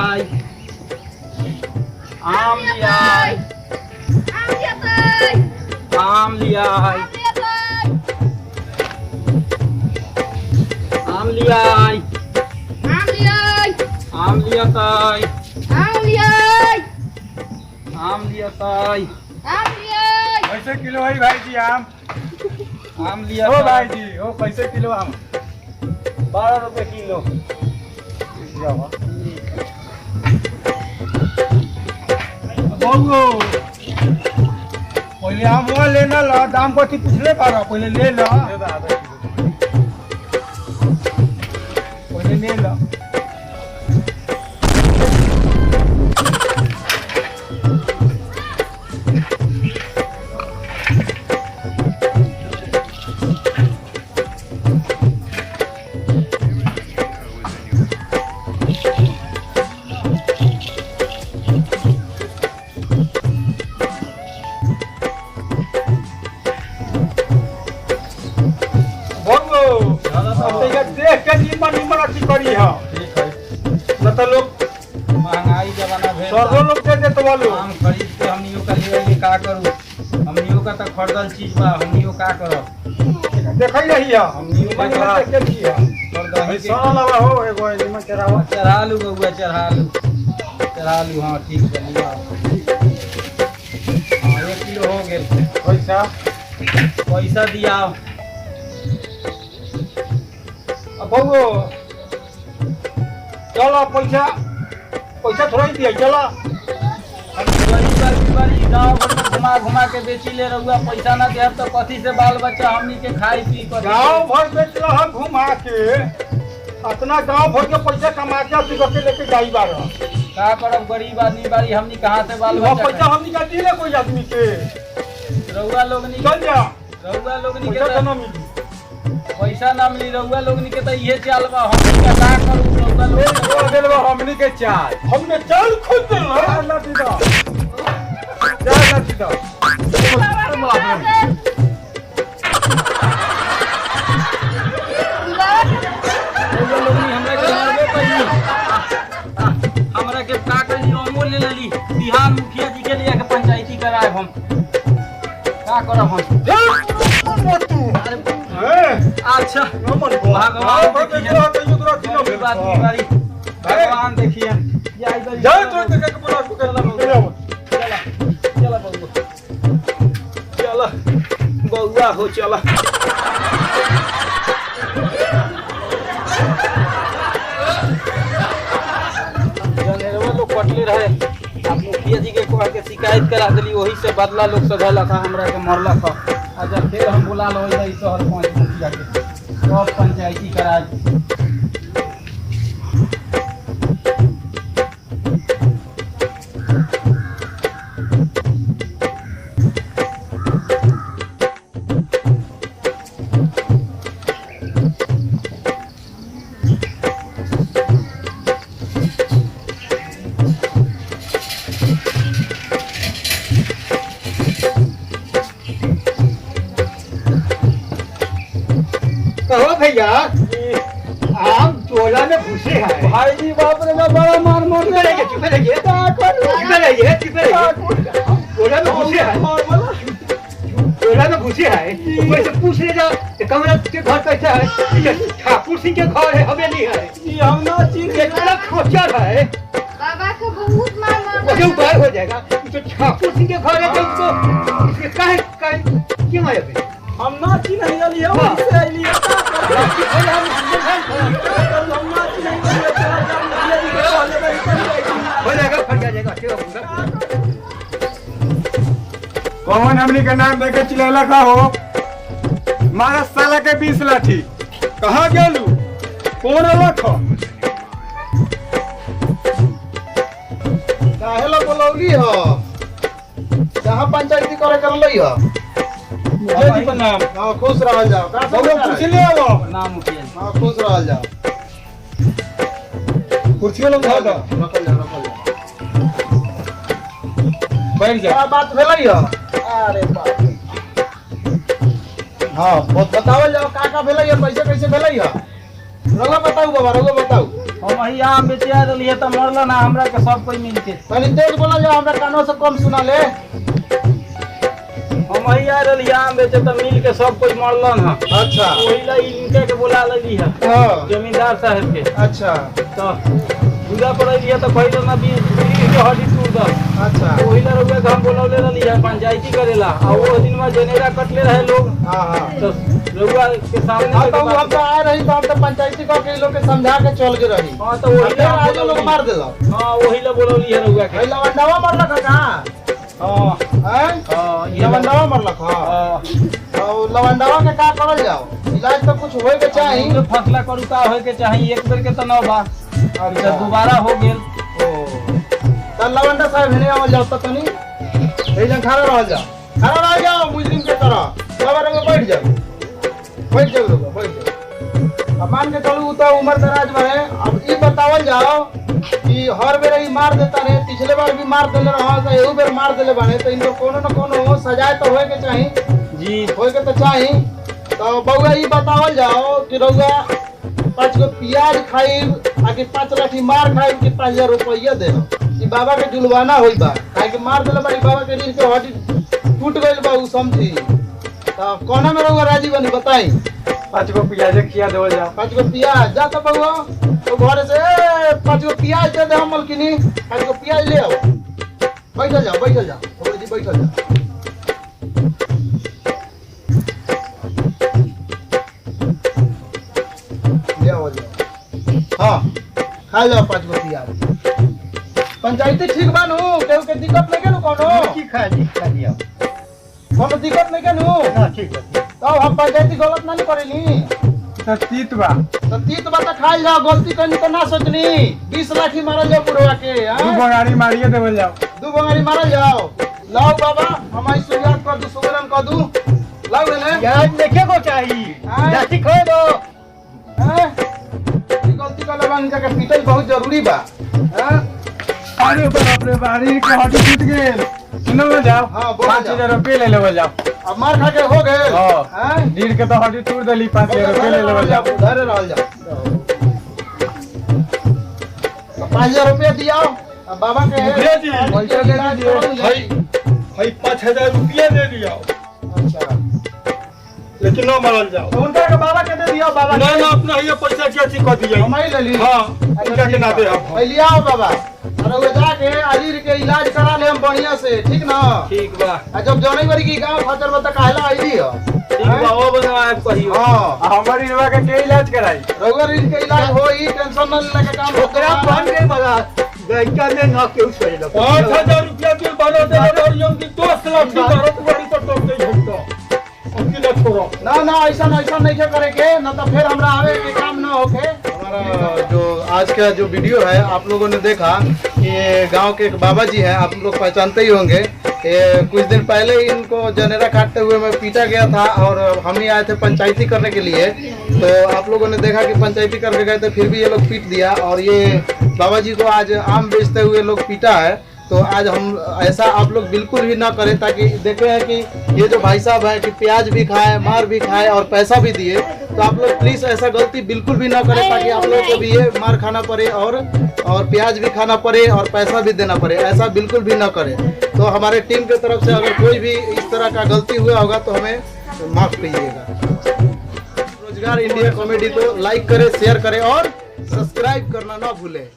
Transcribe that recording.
लियाई आम लियाई आम लियाई आम लियाई आम लियाताई आम लियाताई कैसे किलो है भाई जी आम? आम लिया ओ भाई जी ओ कैसे किलो आम? 12 रुपए किलो। बहु पहले आम वो लेना ला दाम कथी पूछले पारा पहले ले ला पहले ले ला देख के निमन अच्छी करी है ठीक है न तो लोग महंगाई जमाना भेल सरसों लोग दे देत वालो आम खरीद के हमनियों का लिए का करूं हमनियों का तो खरीदल चीज बा हमनियों का करब देखै रही है हमनियों का निमन देख के दी है खरीदही के सोना लगा हो एगो निमन चढ़ावा चढ़ा लू बउआ चढ़ा लू हाँ ठीक है लिया हाँ 1 किलो हो गेल पैसा पैसा दिया अब बहु चलो पैसा पैसा थोड़ा ही दिया चलो गाँव भर में घुमा घुमा के बेची ले रहुआ पैसा ना दे तो कथी से बाल बच्चा हमनी के खाई पी कर गाँव भर बेच रहा घुमा के अपना गाँव भर के पैसा कमा के अपनी घर के लेके जाई बार का करब गरीब आदमी बारी हमनी कहाँ से बाल पैसा बच्चा हम निकाल ना कोई आदमी के रहुआ लोग चल जा रहुआ लोग पैसा तो ना मिली पैसा ना मिली रहुआ लोग के तो ये चाल बा हमनी का करू रहुआ लोग हमनी के चाल हमने चाल खुद दिल ना दीदा चाल ना दीदा हमरा के का करी अमूल ले लेली बिहार मुखिया जी के लिए के पंचायती कराए हम का करब हम अच्छा भगवान भगवान देखिए चलो बउआ हो चला जनेरवा लोग कटले रहे आप मुखिया जी के कह के शिकायत करा दिली वही से बदला लोग सधला था हमरा के मरला था अच्छा फिर हम बुला लो शहर पहुँच मुखिया के सब पंचायती करा कहो भैया आम चोला में घुसे हैं भाई जी बाप रे बड़ा मार मार चुप रहिए चुप रहिए चोला में घुसे हैं चोला में घुसे हैं तो कोई से पूछ ले जाओ कि कमरा के घर कैसा है ठाकुर सिंह के घर है हवेली है जी हम ना चीज कितना खोचर है बाबा को बहुत मार मुझे उपाय हो जाएगा तो ठाकुर सिंह के घर है तो उसको इसके काहे क्यों आए थे हम ना चीज नहीं लिए वही से आइली हो जाएगा फट जाएगा कौन हमनी का नाम देखे चिल्ला का हो मारा साला के 20 लाठी कहाँ गेलू कौन अलख काहे ला बोलौली हो जहाँ पंचायती करे करलई हो मुझे जी का नाम हाँ खुश रहल जाओ का सब लोग कुर्सी ले आओ नाम मुखिया जी हाँ खुश रहल जाओ कुर्सी लोग धो दो रखल जाओ बैठ जा क्या बात भेलई हो अरे बाप रे। हाँ बतावल जाओ का भेलई हो कैसे कैसे भेलई हो रउआ बताऊ बाबा रउआ बताऊ हम वही आम बेचे आ रही है तो मरल ना हमरा के सब कोई मिल के। तनी तेज बोला जा, हमरा कानों से कम सुना ले। हम वही आ रही आम बेचे तो मिल के सब कोई मरल ना। अच्छा वही ला इनके के बुला लगी है हाँ जमींदार साहब के। अच्छा तो पूजा पड़े लिया तो कहलो ना बीज के हड्डी टूट दो। अच्छा वही ला रुपया हम बोलौले रही है पंचायती करेला और वो दिन में जनेरा कटले रहे लोग। हाँ हाँ तो रउआ के सामने हाँ, तो हम तो आ रही तो हम तो पंचायती को के लोग के समझा के चल के रही। हाँ तो वही ला आज लोग मार देला। हाँ वही ला बोलौली है रउआ के। भाई लवंडावा मरला का कहाँ हाँ हैं? हाँ ये लवंडावा मरला का। हाँ और लवंडावा के का करल जाओ, इलाज तो कुछ होए के चाही। जो फसला करू का होए के चाहिए एक बेर के तो न बा। अब जब दोबारा हो गेल तो लवंडा साहब हेने आवल जाओ तो तनी ए जन खड़ा रह जाओ, खड़ा रह जाओ मुजरिम के तरह। सवार में बैठ जाओ, बैठ जाओ लोग, बैठ जाओ। अब मान के चलू तो उम्र दराज में है। अब ई बतावल जाओ कि हर बेर ई मार देता रहे, पिछले बार भी मार देले रहा तो एहू बेर मार देले बाने, तो इनको कोनो न कोनो सजाए तो होए के चाही, जी होए के तो चाही। तो बउआ ई बतावल जाओ कि रउआ 5 गो प्याज खाइब आकि 5 लाठी मार खाइब कि 5000 रुपया दे। ई बाबा के जुलवाना होई बा, काहे कि मार देले बारी बाबा के रीढ़ के हड्डी टूट गइल बा उ समझी। तो कोना में रउआ राजी बनी बताई। 5 गो प्याज खिया देवल जाओ। 5 गो प्याज जा तो बउआ तो घरे से 5 गो प्याज दे दे हम मलकिनी। 5 गो प्याज ले आओ, बैठल जाओ बैठल जाओ बउआ जी बैठल जाओ। ले आओ ले आओ। हाँ खा जाओ 5 गो प्याज। पंचायती ठीक बानू, केहू के दिक्कत नहीं के नु कोनो? की खा जी खा दिया कोनो दिक्कत नहीं के नु? ना ठीक है। तो हम पंचायती गलत ना नहीं करेली। तो तीत बा तो तीत बात खा जाओ, गलती करनी तो ना सोचनी। 20 लाठी मारल जाओ बुढ़वा के। दू हाँ? बंगारी मारिए देवल जाओ। 2 बंगारी मारल जाओ। लाओ बाबा हमारी शुरुआत कर दू, सुगरन कर दू। लाओ ने यार देखे को चाहिए हाँ? जाति खो दो। हैं? ई गलती कर लेबानी जाके पीटल बहुत जरूरी बा। हैं? अरे बाप रे बारी के हड्डी टूट गेल। सुनो ना जाओ। हाँ, बोल 5000 रुपये ले लेवल जाओ। अब मार खा के हो गए। हाँ। हैं? रीढ़ के तो हड्डी टूट देली, 5000 रुपये ले लेवल जाओ। धरे रहल जाओ। 5000 रुपया दिया अब बाबा के मुखिया जी, पैसा दे दीजिए। भाई 5000 रुपये दे दिया, अच्छा लेकिन न मारल जाओ। तो उनका के बाबा के दे दिया। बाबा ना के ना अपना ये पैसा क्या चीज कर दिया। हमारी ले ली। हाँ उनका के ना दे आप। पहले लिया आओ बाबा, अरे वो जाके अजीर के इलाज करा ले हम बढ़िया से, ठीक ना? ठीक बा आ जब जनवरी की गांव खतर बता कहला आईली हो। ठीक बा वो बनवा कहियो। हां हमारी रवा के इलाज कराई। रउआ रीढ़ के इलाज होई, टेंशन न लेने का काम ओकरा होकरा बन गए बड़ा गैया में ना केहू सही लग। 5000 रुपया बिल बना दे और ये उनकी 2 लाख की भारत बड़ी पर तो नहीं होता। उनकी ना छोड़ो। ना ना ऐसा नहीं करे के, ना तो फिर हमरा आवे के काम ना होके। हमारा जो आज का जो वीडियो है आप लोगों ने देखा, ये गांव के एक बाबा जी हैं, आप लोग पहचानते ही होंगे। ये कुछ दिन पहले ही इनको जनेरा काटते हुए मैं पीटा गया था और हम ही आए थे पंचायती करने के लिए। तो आप लोगों ने देखा कि पंचायती करके गए थे, फिर भी ये लोग पीट दिया और ये बाबा जी को आज आम बेचते हुए लोग पीटा है। तो आज हम ऐसा आप लोग बिल्कुल भी ना करें, ताकि देखे हैं कि ये जो भाई साहब है कि प्याज भी खाए, मार भी खाए और पैसा भी दिए। तो आप लोग प्लीज़ ऐसा गलती बिल्कुल भी ना करें, ताकि आप लोगों को भी ये मार खाना पड़े और प्याज भी खाना पड़े और पैसा भी देना पड़े। ऐसा बिल्कुल भी ना करें। तो हमारे टीम की तरफ से अगर कोई भी इस तरह का गलती हुआ होगा तो हमें माफ़ कीजिएगा। रोजगार इंडिया कॉमेडी को लाइक करें, शेयर करें और सब्सक्राइब करना ना भूलें।